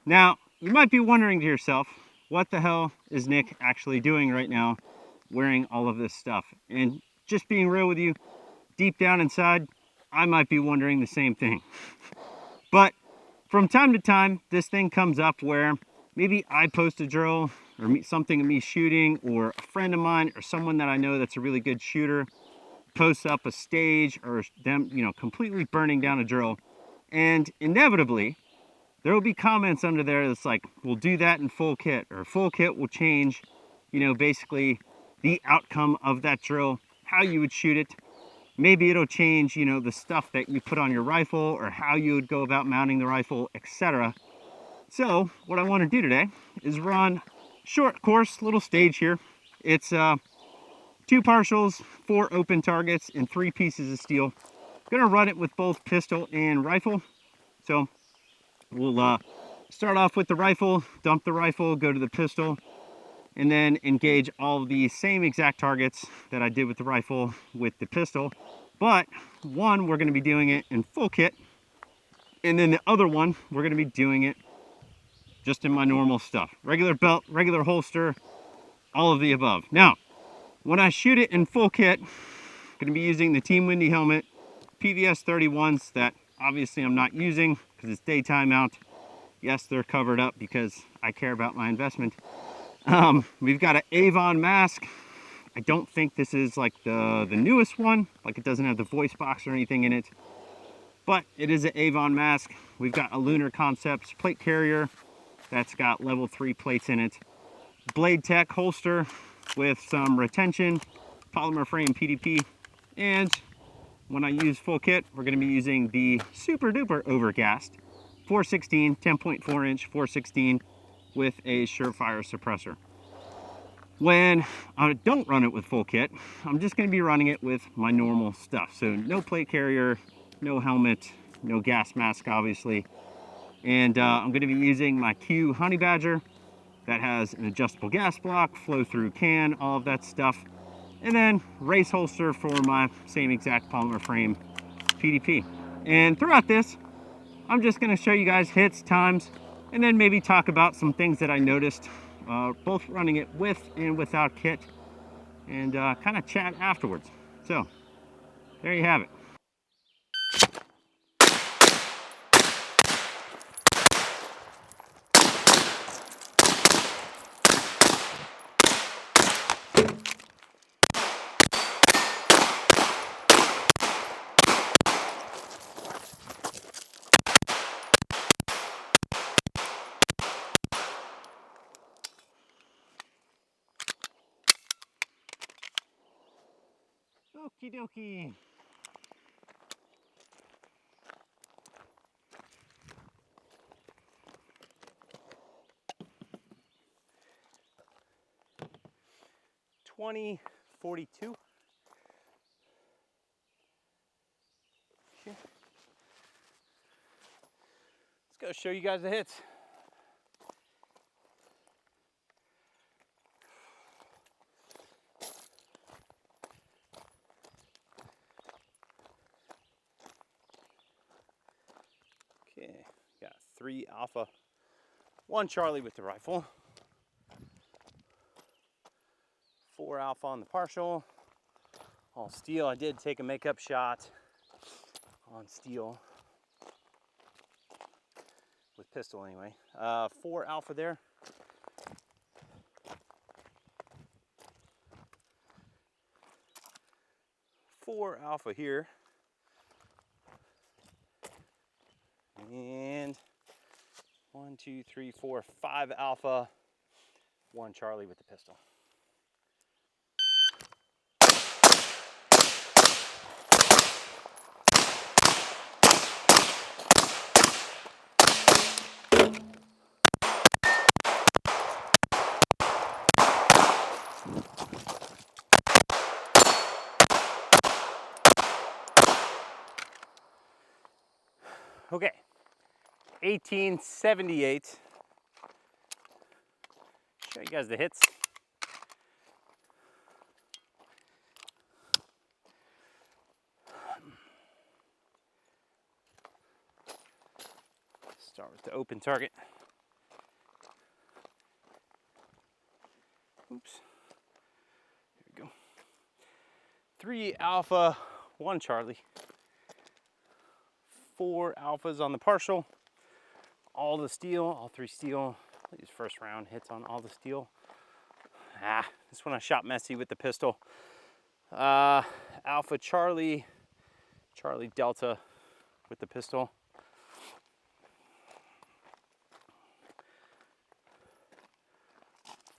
Now, you might be wondering to yourself, what the hell is Nick actually doing right now wearing all of this stuff? And just being real with you, deep down inside, I might be wondering the same thing. But from time to time, this thing comes up where maybe I post a drill or something of me shooting, or a friend of mine or someone that I know that's a really good shooter posts up a stage or them, completely burning down a drill. And inevitably, there will be comments under there that's like, we'll do that in full kit, or full kit will change, basically the outcome of that drill, how you would shoot it. Maybe it'll change, the stuff that you put on your rifle, or how you would go about mounting the rifle, etc. So what I want to do today is run short course, little stage here. It's 2 partials, 4 open targets, and 3 pieces of steel. I'm gonna run it with both pistol and rifle. So we'll start off with the rifle, dump the rifle, go to the pistol, and then engage all of the same exact targets that I did with the rifle with the pistol. But one, we're gonna be doing it in full kit, and then the other one, we're gonna be doing it just in my normal stuff. Regular belt, regular holster, all of the above. Now, when I shoot it in full kit, I'm gonna be using the Team Windy helmet, PVS 31s that obviously I'm not using because it's daytime out. Yes, they're covered up because I care about my investment. We've got an Avon mask. I don't think this is like the newest one, like it doesn't have the voice box or anything in it, but it is an Avon mask. We've got a Lunar Concepts plate carrier that's got level 3 plates in it. Blade Tech holster with some retention, polymer frame PDP, and when I use full kit, we're going to be using the super duper overgassed 416, 10.4 inch 416 with a Surefire suppressor. When I don't run it with full kit, I'm just going to be running it with my normal stuff. So no plate carrier, no helmet, no gas mask obviously. And I'm going to be using my Q Honey Badger that has an adjustable gas block, flow through can, all of that stuff. And then race holster for my same exact polymer frame PDP. And throughout this, I'm just going to show you guys hits, times, and then maybe talk about some things that I noticed, both running it with and without kit, and kind of chat afterwards. So there you have it. Okie dokie. $20.42. Let's go show you guys the hits. Okay, got 3 Alpha, 1 Charlie with the rifle, 4 Alpha on the partial, all steel. I did take a makeup shot on steel with pistol anyway. 4 Alpha there. 4 Alpha here. And 1, 2, 3, 4, 5 Alpha, 1 Charlie with the pistol. Okay, 1878. Show you guys the hits. Start with the open target. 3 Alpha, 1 Charlie, 4 Alphas on the partial, all the steel, all 3 steel. These first round hits on all the steel. This one I shot messy with the pistol. Alpha Charlie, Charlie Delta with the pistol.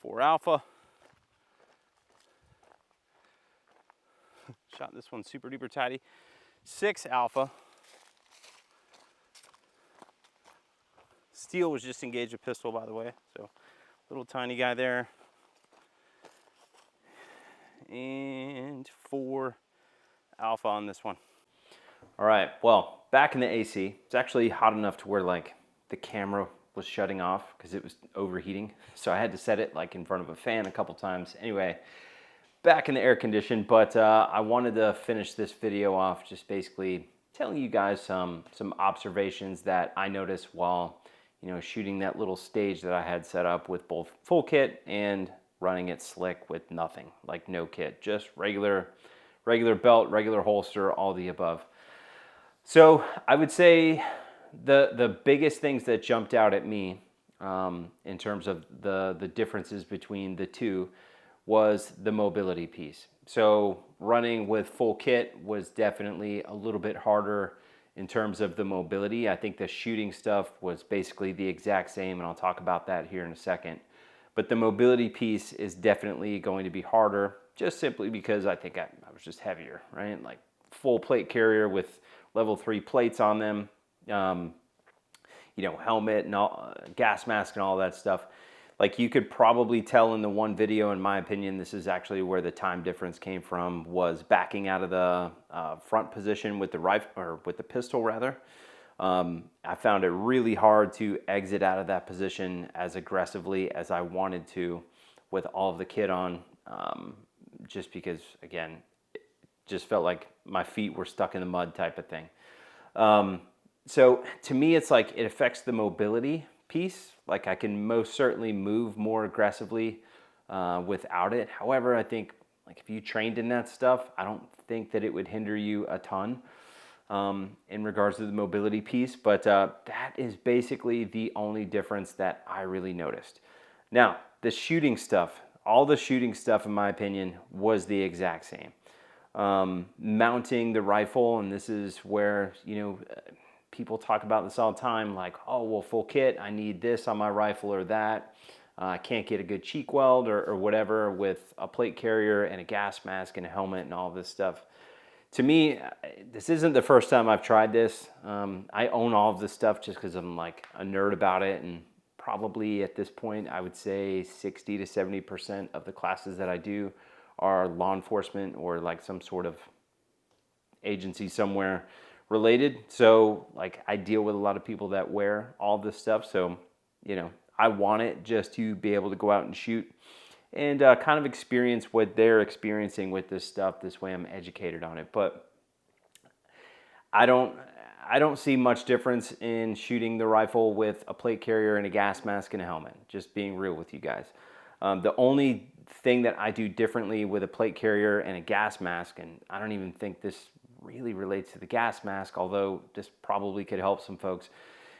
Four Alpha. Shot this one super duper tidy. 6 Alpha. Steel was just engaged with pistol, by the way. So little tiny guy there. And 4 Alpha on this one. All right, well, back in the AC, it's actually hot enough to where like the camera was shutting off because it was overheating. So I had to set it like in front of a fan a couple times. Anyway, back in the air condition, but I wanted to finish this video off just basically telling you guys some observations that I noticed while, you know, shooting that little stage that I had set up with both full kit and running it slick with nothing, like no kit, just regular belt, regular holster, all the above. So I would say the biggest things that jumped out at me in terms of the differences between the two was the mobility piece. So running with full kit was definitely a little bit harder in terms of the mobility. I think the shooting stuff was basically the exact same, and I'll talk about that here in a second. But the mobility piece is definitely going to be harder, just simply because I think I was just heavier, right? Like full plate carrier with level 3 plates on them, you know, helmet and all, gas mask and all that stuff. Like you could probably tell in the one video, in my opinion, this is actually where the time difference came from, was backing out of the front position with the rifle, or with the pistol rather. I found it really hard to exit out of that position as aggressively as I wanted to with all of the kit on, just because, again, it just felt like my feet were stuck in the mud type of thing. So to me, it's like it affects the mobility piece. Like I can most certainly move more aggressively without it. However, I think like if you trained in that stuff, I don't think that it would hinder you a ton in regards to the mobility piece. But that is basically the only difference that I really noticed. Now, the shooting stuff, all the shooting stuff, in my opinion, was the exact same. Mounting the rifle, and this is where, you know, people talk about this all the time, like, oh, well, full kit, I need this on my rifle or that. I can't get a good cheek weld or whatever with a plate carrier and a gas mask and a helmet and all this stuff. To me, this isn't the first time I've tried this. I own all of this stuff just because I'm like a nerd about it, and probably at this point, I would say 60 to 70% of the classes that I do are law enforcement or like some sort of agency somewhere related. So like I deal with a lot of people that wear all this stuff. So, you know, I want it just to be able to go out and shoot and kind of experience what they're experiencing with this stuff. This way I'm educated on it. But I don't see much difference in shooting the rifle with a plate carrier and a gas mask and a helmet, just being real with you guys. The only thing that I do differently with a plate carrier and a gas mask, and I don't even think this really relates to the gas mask, although this probably could help some folks,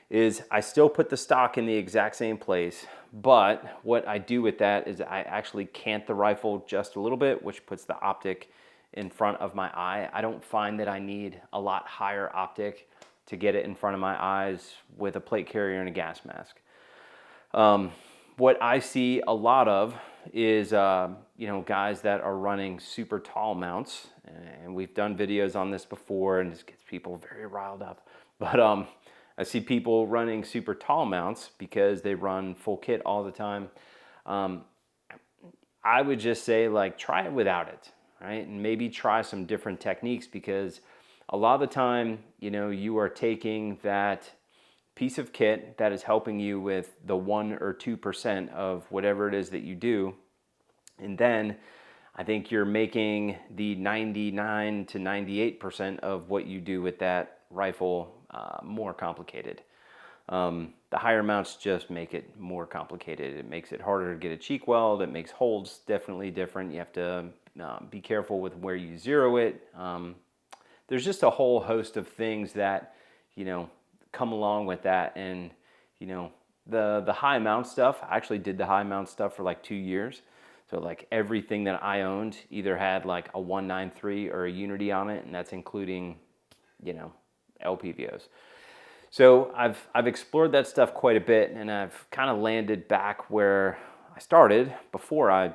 is I still put the stock in the exact same place, but what I do with that is I actually cant the rifle just a little bit, which puts the optic in front of my eye. I don't find that I need a lot higher optic to get it in front of my eyes with a plate carrier and a gas mask. What I see a lot of is, you know, guys that are running super tall mounts, and we've done videos on this before, and this gets people very riled up. But I see people running super tall mounts because they run full kit all the time. I would just say, like, try it without it, right? And maybe try some different techniques, because a lot of the time, you know, you are taking that piece of kit that is helping you with the 1 or 2% of whatever it is that you do, and then I think you're making the 99 to 98% of what you do with that rifle more complicated. The higher mounts just make it more complicated. It makes it harder to get a cheek weld. It makes holds definitely different. You have to be careful with where you zero it. There's just a whole host of things that, come along with that. And, the high mount stuff, I actually did the high mount stuff for like 2 years. So like everything that I owned either had like a 193 or a Unity on it, and that's including, LPVOs. So I've explored that stuff quite a bit, and I've kind of landed back where I started before I,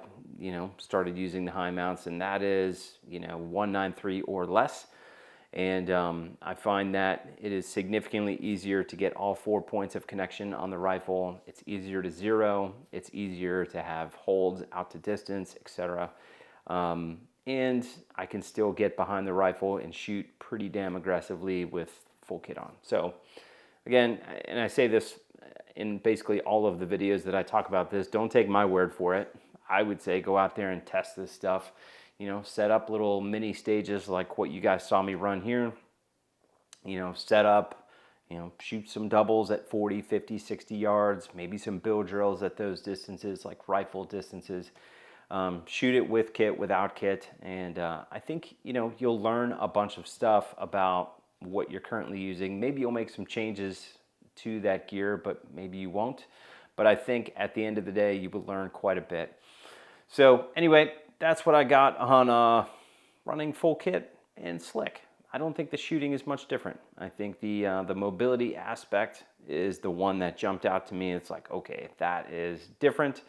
started using the high mounts, and that is, 193 or less. And I find that it is significantly easier to get all 4 points of connection on the rifle. It's easier to zero. It's easier to have holds out to distance, etc. And I can still get behind the rifle and shoot pretty damn aggressively with full kit on. So again, and I say this in basically all of the videos that I talk about this, don't take my word for it. I would say go out there and test this stuff. Set up little mini stages like what you guys saw me run here. Set up, shoot some doubles at 40, 50, 60 yards, maybe some bill drills at those distances, like rifle distances. Shoot it with kit, without kit, and I think, you'll learn a bunch of stuff about what you're currently using. Maybe you'll make some changes to that gear, but maybe you won't. But I think at the end of the day, you will learn quite a bit. So anyway, that's what I got on running full kit and slick. I don't think the shooting is much different. I think the mobility aspect is the one that jumped out to me. It's like, okay, that is different,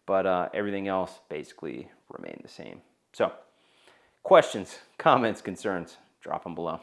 but everything else basically remained the same. So questions, comments, concerns, drop them below.